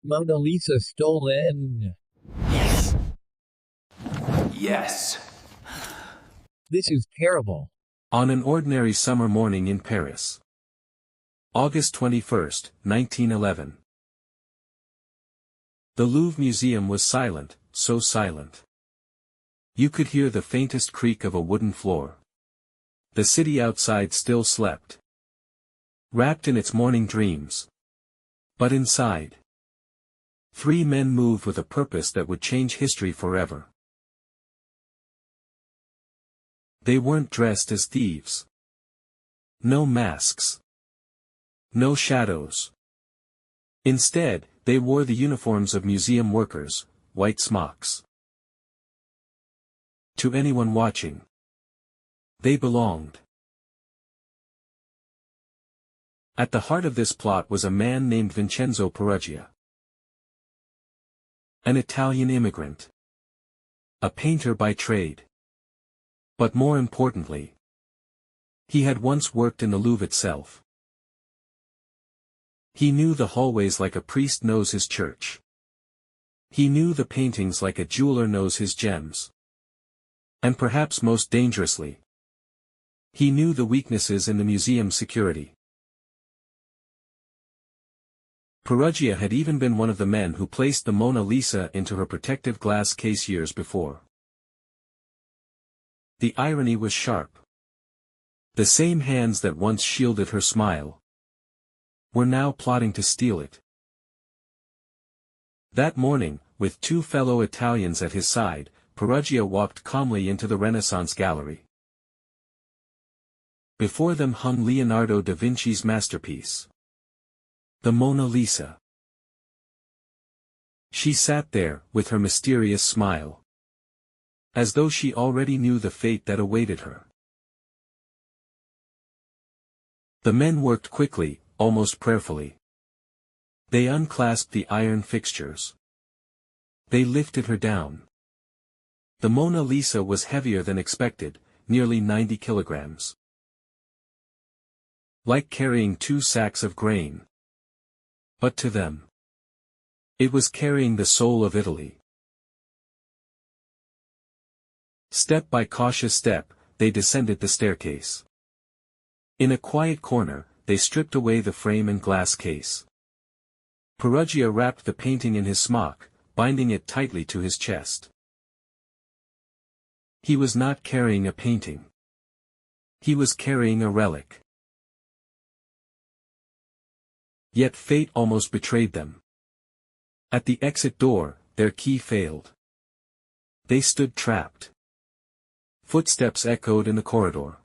Mona Lisa stolen. Yes. Yes. This is terrible. On an ordinary summer morning in Paris. August 21, 1911. The Louvre Museum was silent, so silent. You could hear the faintest creak of a wooden floor. The city outside still slept, wrapped in its morning dreams. But inside, three men moved with a purpose that would change history forever. They weren't dressed as thieves. No masks. No shadows. Instead, they wore the uniforms of museum workers, white smocks. To anyone watching, they belonged. At the heart of this plot was a man named Vincenzo Peruggia. An Italian immigrant. A painter by trade. But more importantly, he had once worked in the Louvre itself. He knew the hallways like a priest knows his church. He knew the paintings like a jeweler knows his gems. And perhaps most dangerously, he knew the weaknesses in the museum's security. Peruggia had even been one of the men who placed the Mona Lisa into her protective glass case years before. The irony was sharp. The same hands that once shielded her smile were now plotting to steal it. That morning, with two fellow Italians at his side, Peruggia walked calmly into the Renaissance gallery. Before them hung Leonardo da Vinci's masterpiece, the Mona Lisa. She sat there, with her mysterious smile, as though she already knew the fate that awaited her. The men worked quickly, almost prayerfully. They unclasped the iron fixtures. They lifted her down. The Mona Lisa was heavier than expected, nearly 90 kilograms. Like carrying 2 sacks of grain. But to them, it was carrying the soul of Italy. Step by cautious step, they descended the staircase. In a quiet corner, they stripped away the frame and glass case. Peruggia wrapped the painting in his smock, binding it tightly to his chest. He was not carrying a painting. He was carrying a relic. Yet fate almost betrayed them. At the exit door, their key failed. They stood trapped. Footsteps echoed in the corridor.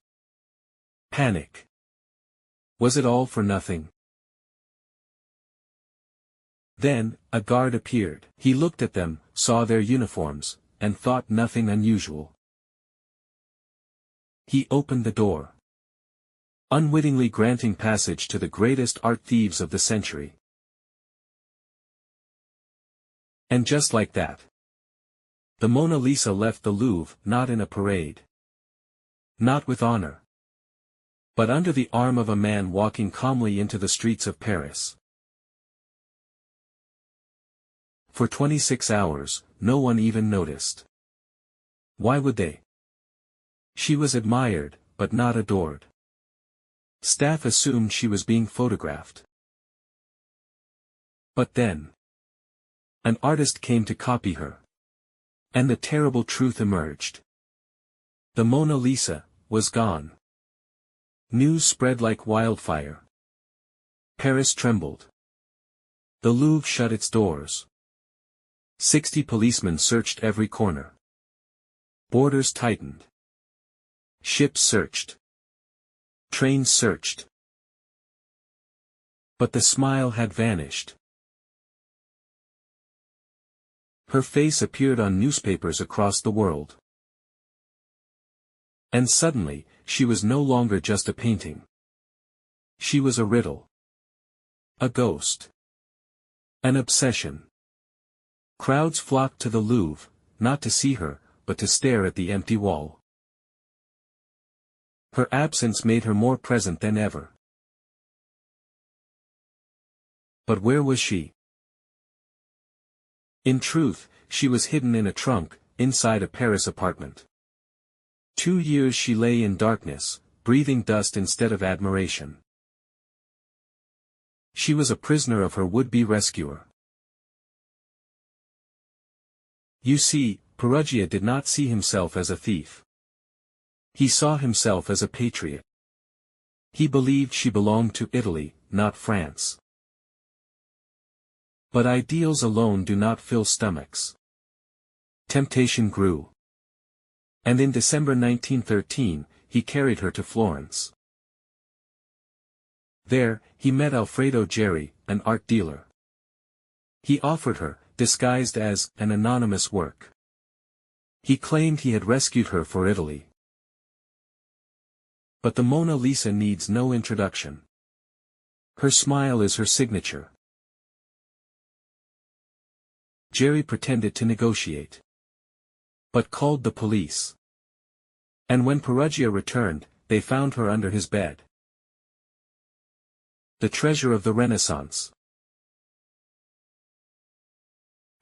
Panic. Was it all for nothing? Then, a guard appeared. He looked at them, saw their uniforms, and thought nothing unusual. He opened the door, unwittingly granting passage to the greatest art thieves of the century. And just like that, the Mona Lisa left the Louvre, not in a parade, not with honor, but under the arm of a man walking calmly into the streets of Paris. For 26 hours, no one even noticed. Why would they? She was admired, but not adored. Staff assumed she was being photographed. But then, an artist came to copy her. And the terrible truth emerged. The Mona Lisa was gone. News spread like wildfire. Paris trembled. The Louvre shut its doors. 60 policemen searched every corner. Borders tightened. Ships searched. Trains searched. But the smile had vanished. Her face appeared on newspapers across the world. And suddenly, she was no longer just a painting. She was a riddle. A ghost. An obsession. Crowds flocked to the Louvre, not to see her, but to stare at the empty wall. Her absence made her more present than ever. But where was she? In truth, she was hidden in a trunk, inside a Paris apartment. 2 years she lay in darkness, breathing dust instead of admiration. She was a prisoner of her would-be rescuer. You see, Peruggia did not see himself as a thief. He saw himself as a patriot. He believed she belonged to Italy, not France. But ideals alone do not fill stomachs. Temptation grew. And in December 1913, he carried her to Florence. There, he met Alfredo Geri, an art dealer. He offered her, disguised as an anonymous work. He claimed he had rescued her for Italy. But the Mona Lisa needs no introduction. Her smile is her signature. Geri pretended to negotiate, but called the police. And when Peruggia returned, they found her under his bed. The treasure of the Renaissance.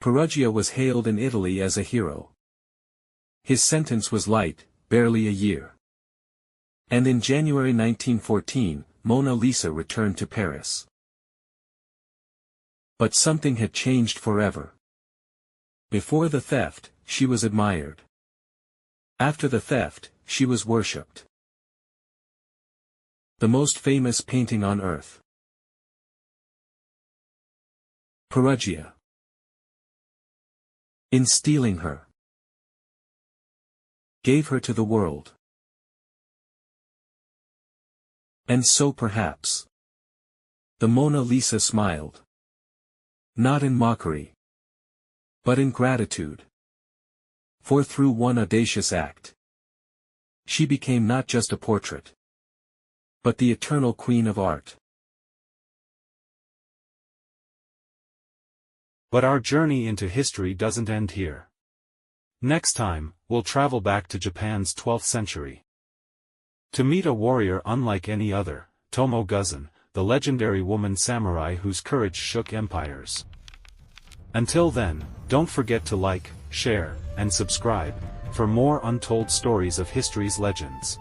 Peruggia was hailed in Italy as a hero. His sentence was light, barely a year. And in January 1914, Mona Lisa returned to Paris. But something had changed forever. Before the theft, she was admired. After the theft, she was worshipped. The most famous painting on earth. Peruggia. In stealing her, gave her to the world. And so perhaps the Mona Lisa smiled. Not in mockery, but in gratitude. For through one audacious act, she became not just a portrait, but the eternal queen of art. But our journey into history doesn't end here. Next time, we'll travel back to Japan's 12th century. To meet a warrior unlike any other, Tomo Guzan, the legendary woman samurai whose courage shook empires. Until then, don't forget to like, share, and subscribe, for more untold stories of history's legends.